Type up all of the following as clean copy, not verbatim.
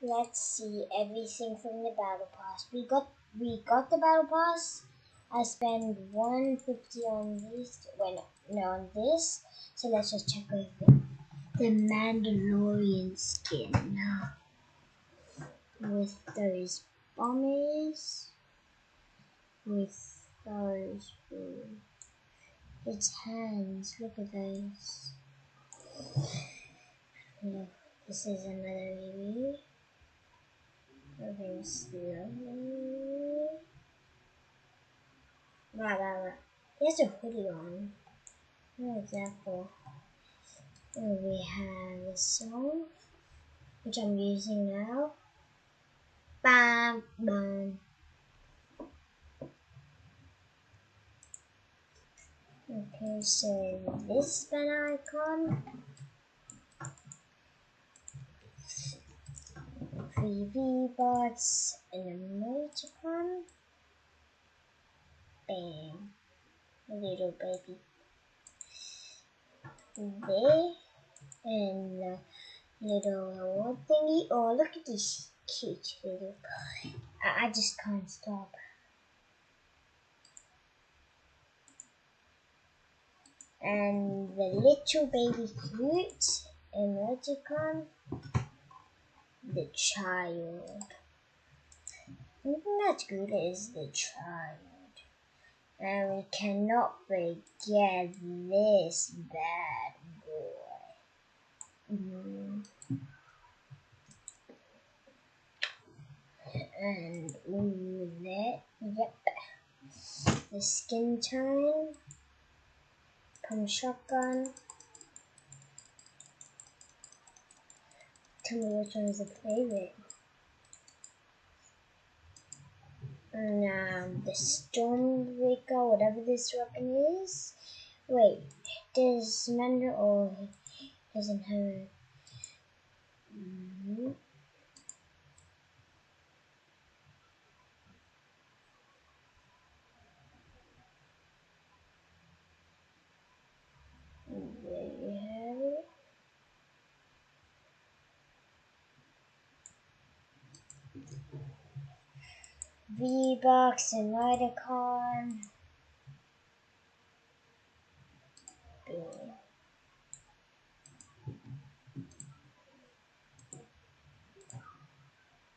Let's see everything from the battle pass. We got the battle pass. I spent 150 on this. Wait, no, on this. So let's just check everything. The Mandalorian skin with those bombers, with those its hands. Look at those. Look, this is another review. Moving slowly. Wow. He has a hoodie on. What is that for? And we have this song, which I'm using now. Bam, bam. Okay, so this banner icon. 3 V-Bucks and a emoticon. Bam. A little baby. There. And a little thingy. Oh, look at this cute little. I just can't stop. And the little baby cute emoticon. The child. One thing that's good is the child. And we cannot forget this bad boy. And that, yep. The skin tone. Pump shotgun. Tell me which one is the favorite. And the Stormbreaker, whatever this weapon is. Wait, does Mando or doesn't have a there you have it. V-Bucks and Lidacon.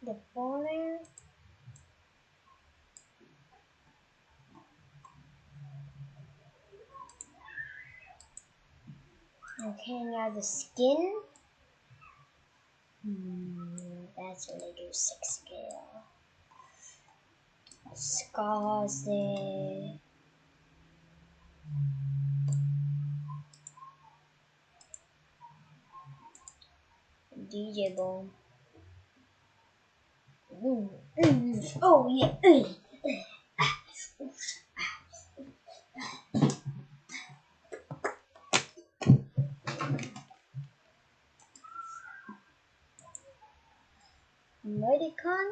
The Fallen. Okay, now the skin. That's a little 6 scale. Scars there. DJ Boom. Oh yeah. Emoticon.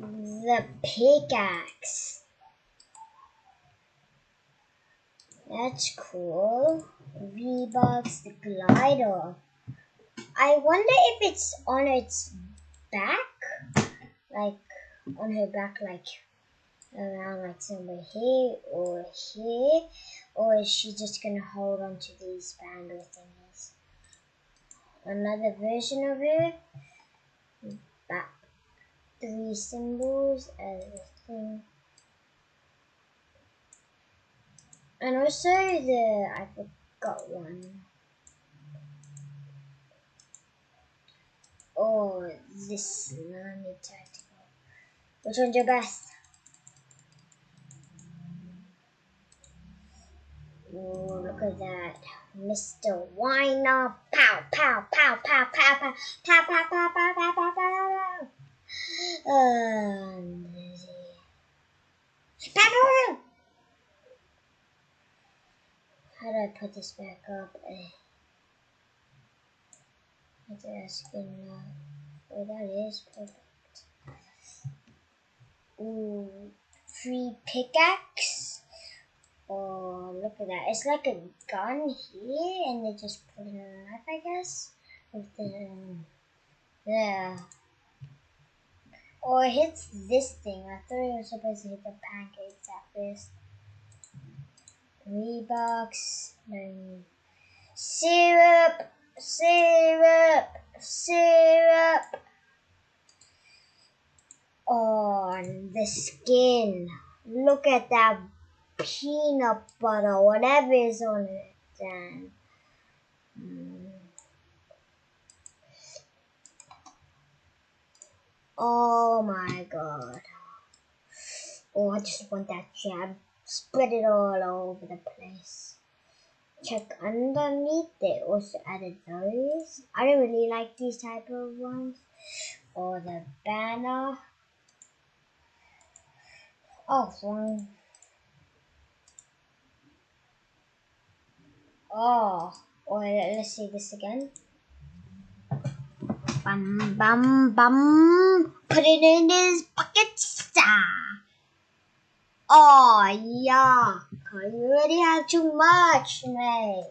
The pickaxe. That's cool. V-Bucks, the glider. I wonder if it's on its back, like on her back, like around like somewhere here, or is she just gonna hold on to these bando thingies? Another version of her. Back 3 symbols as a thing. And also I forgot one. Oh, this slimy tactical. Which one's your best? Oh, look at that. Mr. Whiner. Pow, pow, pow, pow, pow, pow, pow, pow, pow, pow, pow, pow, pow. Pow. How do I put this back up? That's good enough. Oh, that is perfect. Ooh, free pickaxe. Oh, look at that. It's like a gun here, and they just put it in a knife, I guess. With the, yeah. Or it hits this thing. I thought it was supposed to hit the pancakes at first. $3. Then syrup, syrup, syrup. On the skin. Look at that peanut butter, whatever is on it. Then. Oh my god. Oh, I just want that jam. Spread it all over the place. Check underneath. They also added those. I don't really like these type of ones. Or the banner. Oh, one. Oh. Or let's see this again. Bum bum bum. Put it in his pocket. Oh yeah. You already have too much, mate.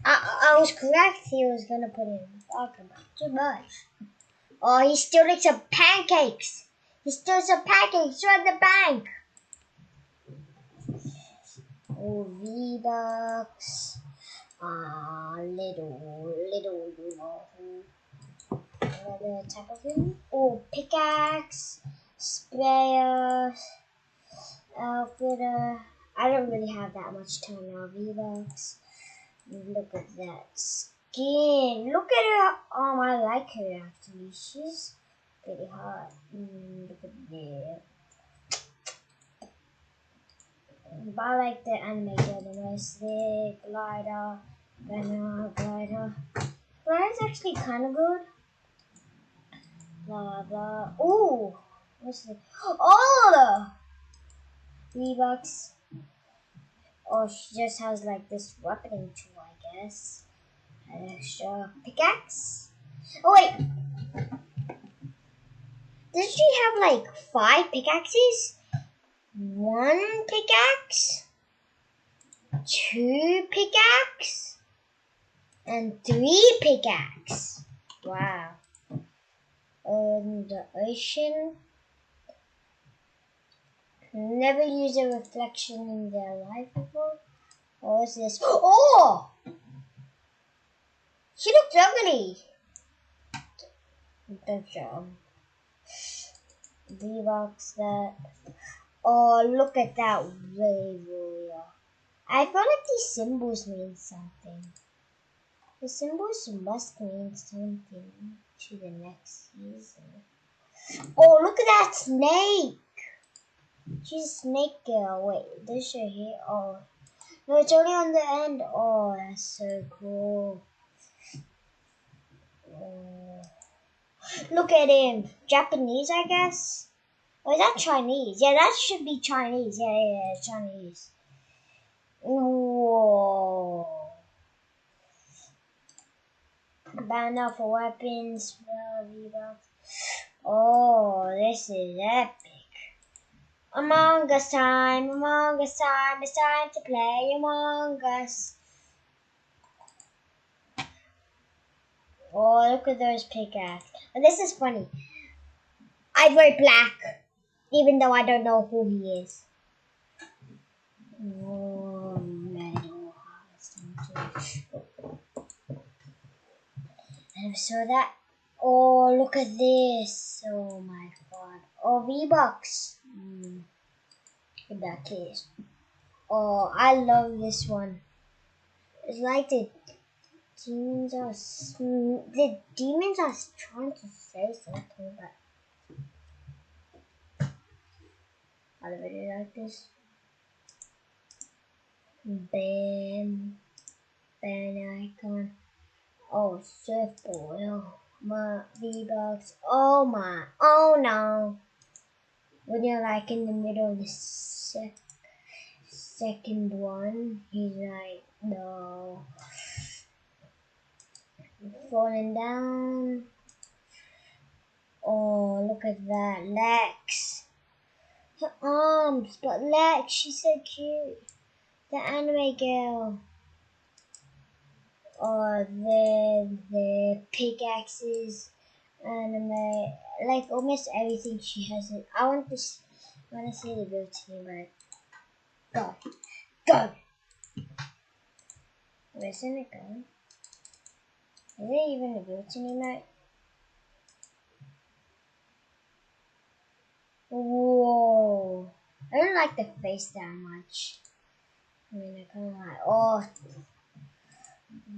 I was correct. He was gonna put in vodka, but too much. Oh, he's stealing some pancakes. He stole some pancakes from the bank. Oh, V-Bucks. Little, another type of thing. Oh, pickaxe, sprayer, outfitter. I don't really have that much time now. V-Bucks. Look at that skin. Look at her. I like her actually. She's pretty hot. Look at that. But I like the animated the most. The glider, banana glider. Glider's actually kind of good. Blah blah. Ooh, what's this? Oh, V-Bucks. Oh, she just has like this weapon tool, I guess. An extra pickaxe. Oh wait, does she have like 5 pickaxes? 1 pickaxe, 2 pickaxe, and 3 pickaxe. Wow. The ocean. Never used a reflection in their life before. What is this? Oh! She looks ugly. Good job. V-Bucks that. Oh, look at that wave warrior. I feel like these symbols mean something. The symbols must mean something to the next season. Oh, look at that snake. She's a snake girl. Wait, does her hair? Oh, no, it's only on the end. Oh, that's so cool. Oh. Look at him. Japanese, I guess. Or is that Chinese? Yeah, that should be Chinese. Yeah, Chinese. Whoa. Banner for weapons. Oh, this is epic. Among Us time, Among Us time, it's time to play Among Us. Oh, look at those pickaxes. And this is funny. I vote black, even though I don't know who he is. Oh, metal harvesting. And so that. Oh, look at this. Oh my god. Oh, V-Bucks. In that case. Oh, I love this one. It's like the demons are trying to say something, but I really like this. Bam, icon. Oh, surfboard. Oh, my V-Bucks. Oh my. Oh no. When you're like in the middle of the second one, he's like, no. Falling down. Oh, look at that. Lex. Her arms, but legs. She's so cute. The anime girl. Or the pickaxes. Anime. Like almost everything she has. I want to see the beauty, but go. Where's it going? Is there even a beauty mode? Whoa! I don't like the face that much. I mean, I kind of like, oh,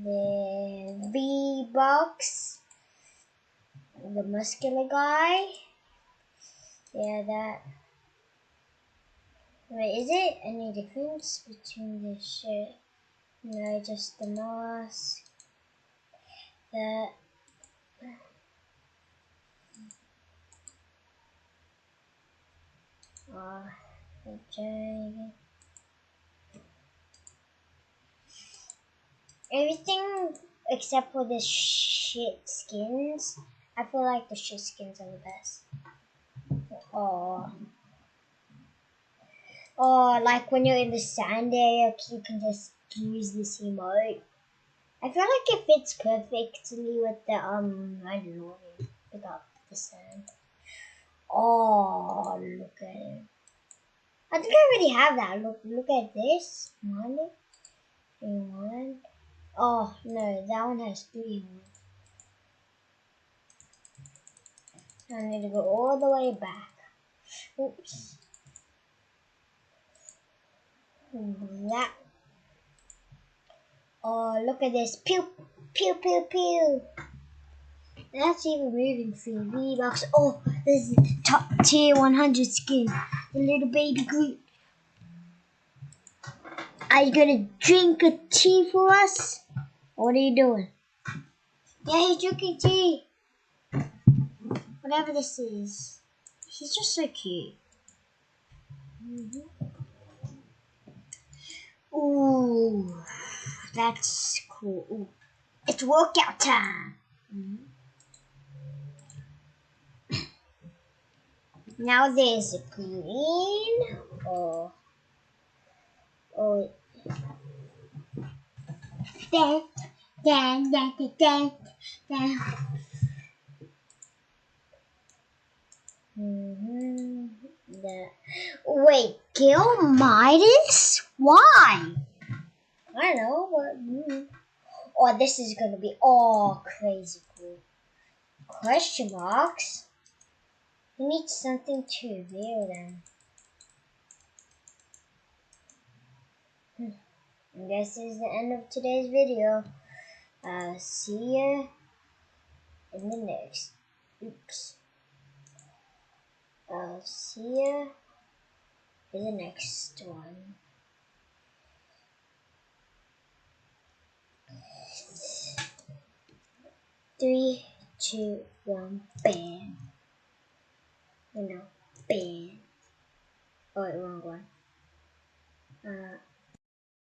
the V-Box, the muscular guy. Yeah, that. Wait, is it any difference between the shirt? No, just the mask. That. Oh, the dragon. Everything except for the shit skins. I feel like the shit skins are the best. Oh. Oh, like when you're in the sand area, you can just use this emote. I feel like it fits perfectly with the I don't know, pick up the sand. Oh, look at it. I think I already have that. Look at this. One. Oh no, that one has 3 ones. I need to go all the way back. Oops. That. Oh, look at this. Pew, pew, pew, pew. That's even moving for V-Bucks. Oh, this is the top tier 100 skin. The little baby Groot. Are you gonna drink a tea for us? What are you doing? Yeah, he's drinking tea. Whatever this is. He's just so cute. Ooh, that's cool. Ooh. It's workout time. Now there's a green. Oh. Dan, dan, dan, dan, dan, dan. Wait, Gil Midas? Why? I don't know, but oh, this is gonna be crazy cool. Question marks. We need something to reveal them. And this is the end of today's video. See ya in the next. Oops. I'll see ya in the next one. 3, 2, 1, bam. No, bam. Oh, wait, wrong one.